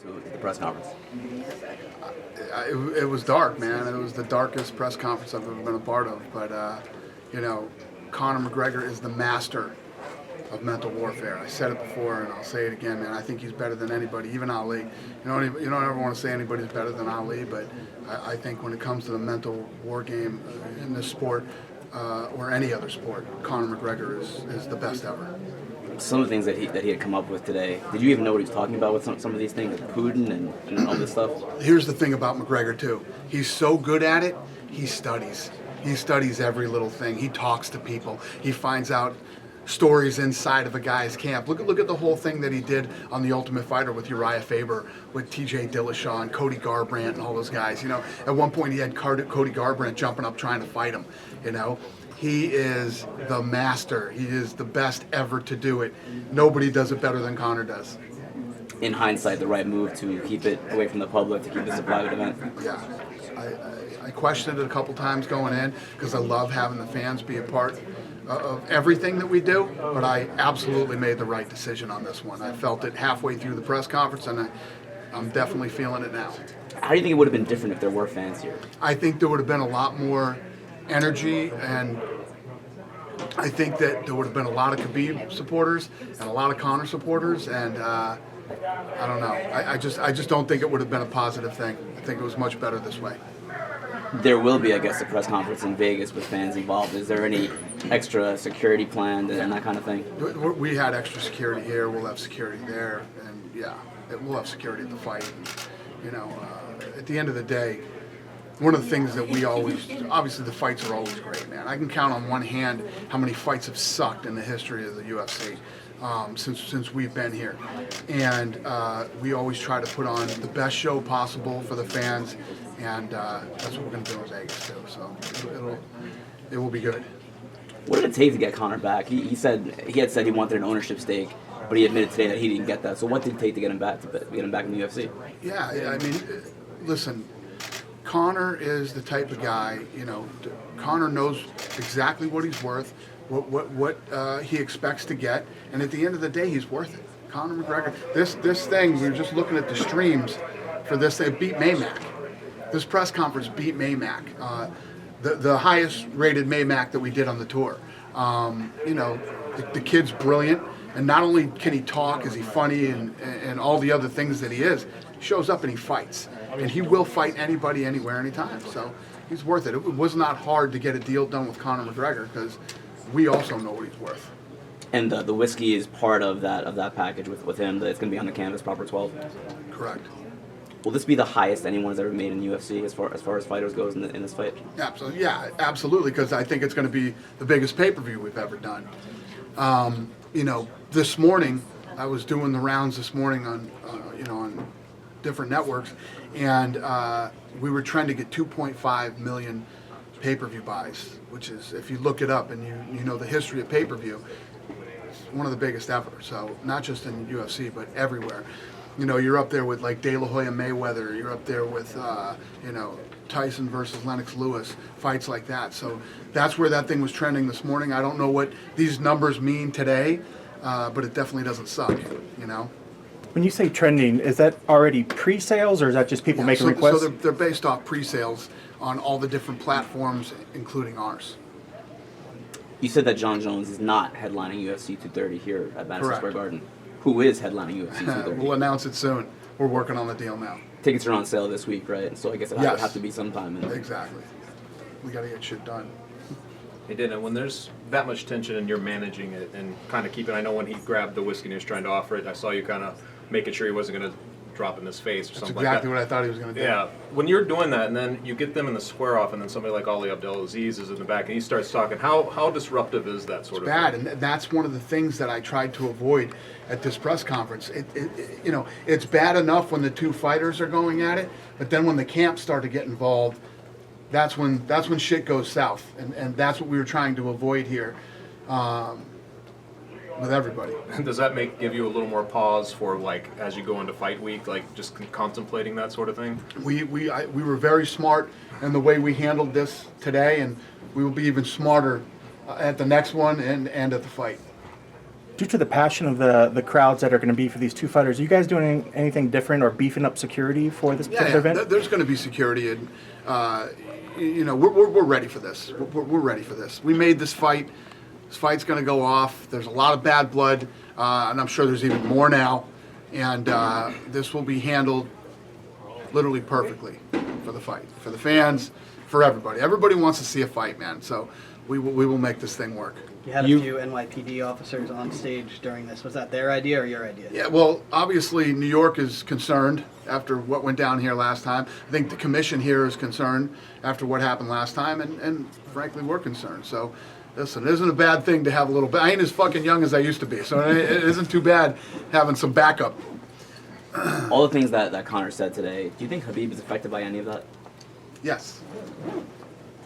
to the press conference? It was dark, man. It was the darkest press conference I've ever been a part of. But, Conor McGregor is the master of mental warfare. I said it before, and I'll say it again, man. I think he's better than anybody, even Ali. You don't ever want to say anybody's better than Ali, but I think when it comes to the mental war game in this sport, or any other sport, Conor McGregor is the best ever. Some of the things that he had come up with today, did you even know what he was talking about with some of these things, like Putin and all this stuff? Here's the thing about McGregor, too. He's so good at it, he studies. He studies every little thing. He talks to people. He finds out stories inside of a guy's camp. Look at the whole thing that he did on The Ultimate Fighter with Uriah Faber, with T.J. Dillashaw and Cody Garbrandt and all those guys. At one point he had Cody Garbrandt jumping up trying to fight him. He is the master. He is the best ever to do it. Nobody does it better than Conor does. In hindsight, the right move to keep it away from the public, to keep this a private event? Yeah. I questioned it a couple times going in because I love having the fans be a part of everything that we do, but I absolutely made the right decision on this one. I felt it halfway through the press conference, and I'm definitely feeling it now. How do you think it would have been different if there were fans here? I think there would have been a lot more energy, and I think that there would have been a lot of Khabib supporters and a lot of Conor supporters, and I don't know. I just don't think it would have been a positive thing. I think it was much better this way. There will be, I guess, a press conference in Vegas with fans involved. Is there any extra security planned and that kind of thing? We had extra security here. We'll have security there, and we'll have security at the fight. At the end of the day, one of the things that we obviously the fights are always great, man. I can count on one hand how many fights have sucked in the history of the UFC since we've been here. And we always try to put on the best show possible for the fans, and that's what we're going to do in Vegas too. So it will be good. What did it take to get Conor back? He had said he wanted an ownership stake, but he admitted today that he didn't get that. So what did it take to get him back in the UFC? Yeah, I mean, listen, Conor is the type of guy, Conor knows exactly what he's worth, what he expects to get, and at the end of the day, he's worth it. Conor McGregor, this thing, we were just looking at the streams for this, it beat Maymac. This press conference beat Maymac, the highest rated Maymac that we did on the tour. The kid's brilliant, and not only can he talk, is he funny, and all the other things that he is, he shows up and he fights. And he will fight anybody, anywhere, anytime. So he's worth it. It was not hard to get a deal done with Conor McGregor because we also know what he's worth. And the whiskey is part of that package with him. That it's going to be on the canvas, proper 12. Correct. Will this be the highest anyone's ever made in UFC as far as fighters goes in this fight? Absolutely, yeah, absolutely. Because I think it's going to be the biggest pay-per-view we've ever done. This morning I was doing the rounds this morning on different networks, and we were trying to get 2.5 million pay-per-view buys, which is, if you look it up and you know the history of pay-per-view, it's one of the biggest ever. So not just in UFC, but everywhere. You're up there with like De La Hoya Mayweather. You're up there with Tyson versus Lennox Lewis, fights like that. So that's where that thing was trending this morning. I don't know what these numbers mean today, but it definitely doesn't suck. When you say trending, is that already pre-sales, or is that just people making requests? So they're based off pre-sales on all the different platforms, including ours. You said that Jon Jones is not headlining UFC 230 here at Madison Correct. Square Garden. Who is headlining UFC 230? We'll announce it soon. We're working on the deal now. Tickets are on sale this week, right? So I guess it would have to be sometime. Exactly. We got to get shit done. He did, and when there's that much tension and you're managing it and kind of keeping, I know when he grabbed the whiskey and he was trying to offer it, I saw you kind of making sure he wasn't going to drop in his face or something like that. That's exactly what I thought he was going to do. Yeah, when you're doing that and then you get them in the square off and then somebody like Ali Abdelaziz is in the back and he starts talking, how disruptive is that sort of bad, thing? and that's one of the things that I tried to avoid at this press conference. It's bad enough when the two fighters are going at it, but then when the camps start to get involved, that's when shit goes south, and that's what we were trying to avoid here with everybody. Does that give you a little more pause for, like, as you go into fight week, like just contemplating that sort of thing? We were very smart in the way we handled this today, and we will be even smarter at the next one and at the fight. Due to the passion of the crowds that are going to be for these two fighters, are you guys doing anything different or beefing up security for this particular event? There's going to be security, and we're ready for this. We're ready for this. We made this fight. This fight's going to go off. There's a lot of bad blood, and I'm sure there's even more now. And this will be handled literally perfectly for the fight, for the fans, for everybody. Everybody wants to see a fight, man. So we will make this thing work. You had a few NYPD officers on stage during this. Was that their idea or your idea? Yeah, well, obviously New York is concerned after what went down here last time. I think the commission here is concerned after what happened last time, and frankly, we're concerned. So, listen, it isn't a bad thing to have a little. I ain't as fucking young as I used to be, so it isn't too bad having some backup. All the things that Conor said today, do you think Khabib is affected by any of that? Yes.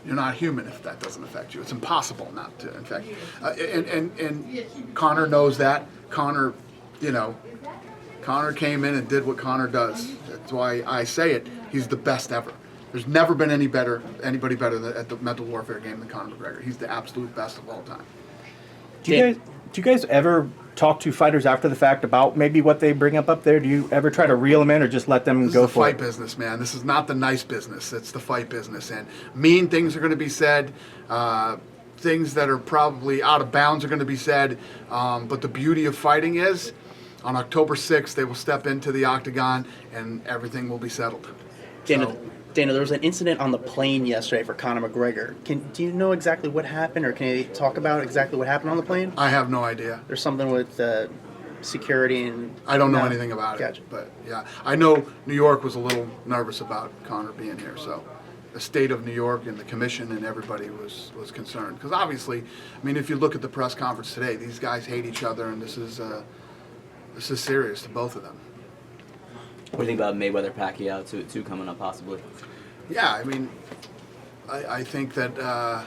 You're not human if that doesn't affect you. It's impossible not to infect you. And Conor knows that. Conor came in and did what Conor does. That's why I say it. He's the best ever. There's never been anybody better at the mental warfare game than Conor McGregor. He's the absolute best of all time. Do you guys ever talk to fighters after the fact about maybe what they bring up there? Do you ever try to reel them in or just let them go for it? This is the fight business, man. This is not the nice business. It's the fight business. And mean things are going to be said. Things that are probably out of bounds are going to be said. But the beauty of fighting is, on October 6th, they will step into the octagon and everything will be settled. Dana, there was an incident on the plane yesterday for Conor McGregor. Do you know exactly what happened, or can you talk about exactly what happened on the plane? I have no idea. There's something with security and... I don't know anything about Gotcha. it. But, yeah, I know New York was a little nervous about Conor being here. So the state of New York and the commission and everybody was concerned. Because obviously, I mean, if you look at the press conference today, these guys hate each other, and this is serious to both of them. What do you think about Mayweather-Pacquiao two coming up possibly? Yeah, I mean, I think that I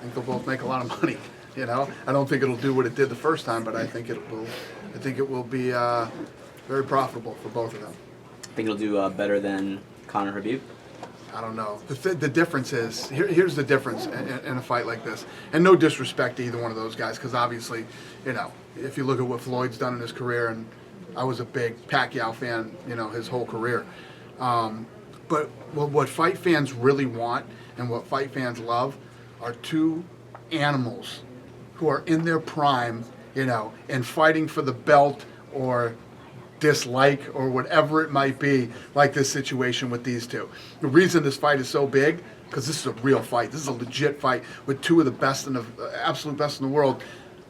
think they'll both make a lot of money. You know, I don't think it'll do what it did the first time, but I think it will. I think it will be very profitable for both of them. Think it'll do better than Conor Khabib? I don't know. The difference is here's the difference in a fight like this, and no disrespect to either one of those guys, because obviously, you know, if you look at what Floyd's done in his career, and I was a big Pacquiao fan, you know, his whole career. But what fight fans really want and what fight fans love are two animals who are in their prime, you know, and fighting for the belt or dislike or whatever it might be, like this situation with these two. The reason this fight is so big, because this is a real fight. This is a legit fight with two of the best in the absolute best in the world,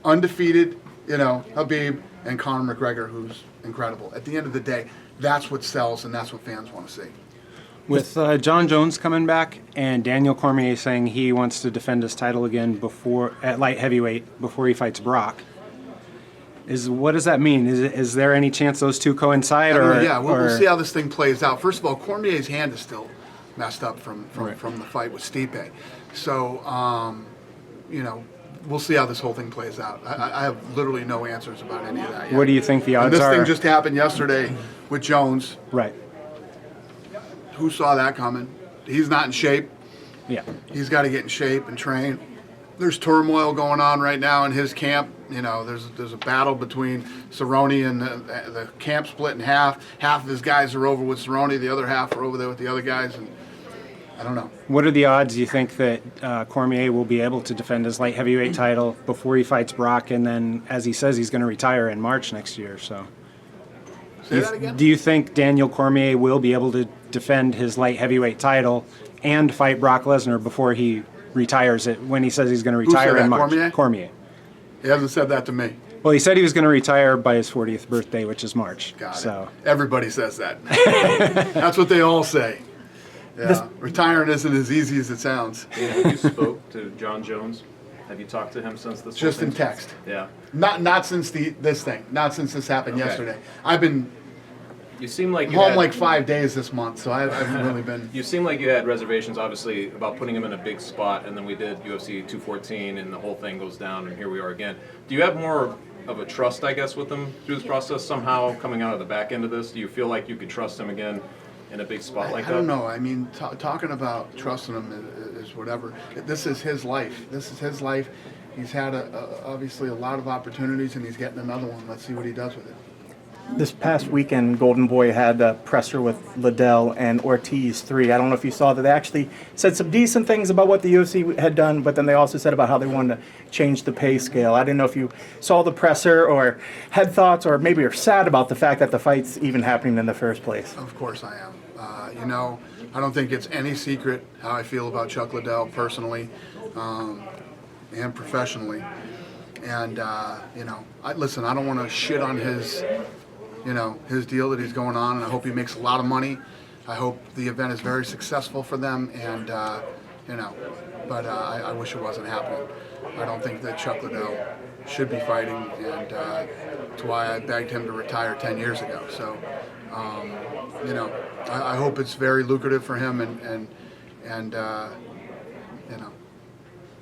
undefeated, you know, Khabib and Conor McGregor, who's incredible. At the end of the day, that's what sells and that's what fans want to see. With John Jones coming back and Daniel Cormier saying he wants to defend his title again at light heavyweight before he fights Brock, what does that mean? Is there any chance those two coincide? We'll see how this thing plays out. First of all, Cormier's hand is still messed up from the fight with Stipe. So, you know, we'll see how this whole thing plays out. I have literally no answers about any of that yet. What do you think the odds and are? This thing just happened yesterday with Jones. Right. Who saw that coming? He's not in shape. Yeah. He's got to get in shape and train. There's turmoil going on right now in his camp. You know, there's a battle between Cerrone and the camp split in half. Half of his guys are over with Cerrone. The other half are over there with the other guys. And I don't know. What are the odds you think that Cormier will be able to defend his light heavyweight title before he fights Brock, and then, as he says, he's going to retire in March next year? So, say that again? Do you think Daniel Cormier will be able to defend his light heavyweight title and fight Brock Lesnar before he retires it, when he says he's going to retire in March? Cormier? He hasn't said that to me. Well, he said he was going to retire by his 40th birthday, which is March. Got it. Everybody says that. That's what they all say. Yeah. Retiring isn't as easy as it sounds. Yeah, you spoke to John Jones. Have you talked to him since this? Just in text. Yeah. Not since this thing. Not since this happened yesterday. I've been You seem like home like 5 days this month, so I haven't really been. You seem like you had reservations, obviously, about putting him in a big spot, and then we did UFC 214, and the whole thing goes down, and here we are again. Do you have more of a trust, I guess, with him through this process somehow coming out of the back end of this? Do you feel like you could trust him again in a big spot like that? I don't know. I mean, talking about trusting him is whatever. This is his life. This is his life, he's had obviously a lot of opportunities, and he's getting another one. Let's see what he does with it. This past weekend, Golden Boy had a presser with Liddell and Ortiz 3. I don't know if you saw that. They actually said some decent things about what the UFC had done, but then they also said about how they wanted to change the pay scale. I didn't know if you saw the presser or had thoughts, or maybe are sad about the fact that the fight's even happening in the first place. Of course I am. I don't think it's any secret how I feel about Chuck Liddell personally and professionally. And, listen, I don't want to shit on his deal that he's going on, and I hope he makes a lot of money. I hope the event is very successful for them, and, but I wish it wasn't happening. I don't think that Chuck Liddell should be fighting, and that's why I begged him to retire 10 years ago. So, I hope it's very lucrative for him, and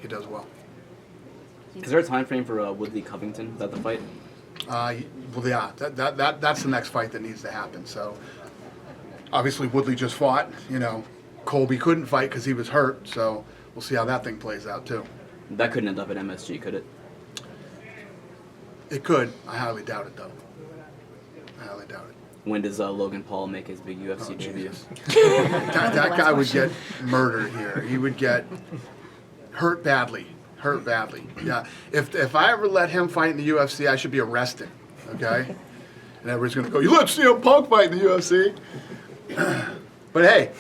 he does well. Is there a time frame for Woodley Covington? Is that the fight? Well, yeah, that's the next fight that needs to happen. So, obviously, Woodley just fought. Colby couldn't fight because he was hurt. So, we'll see how that thing plays out, too. That couldn't end up at MSG, could it? It could. I highly doubt it, though. I highly doubt it. When does Logan Paul make his big UFC debut? That guy would get murdered here. He would get hurt badly. Hurt badly. Yeah. If I ever let him fight in the UFC, I should be arrested. Okay? And everybody's gonna go, you let CM Punk fight in the UFC? But hey,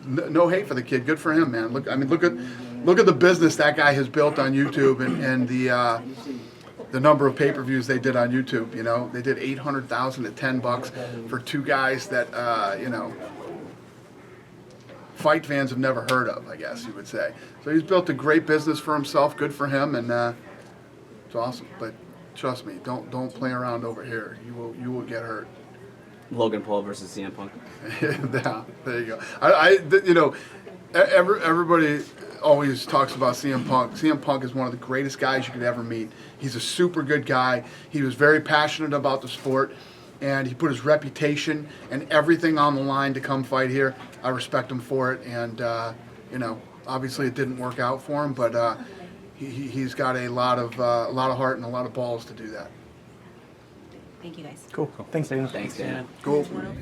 no hate for the kid. Good for him, man. Look at the business that guy has built on YouTube, and the number of pay-per-views they did on YouTube. They did 800,000 at $10 for two guys that fight fans have never heard of, I guess you would say. So he's built a great business for himself. Good for him, and it's awesome. But trust me, don't play around over here. You will get hurt. Logan Paul versus CM Punk. Yeah, there you go. Everybody always talks about CM Punk. CM Punk is one of the greatest guys you could ever meet. He's a super good guy. He was very passionate about the sport, and he put his reputation and everything on the line to come fight here. I respect him for it, and obviously it didn't work out for him, but he's got a lot of heart and a lot of balls to do that. Thank you, guys. Cool. Thanks, Dana. Thanks, Dan. Cool. Tomorrow.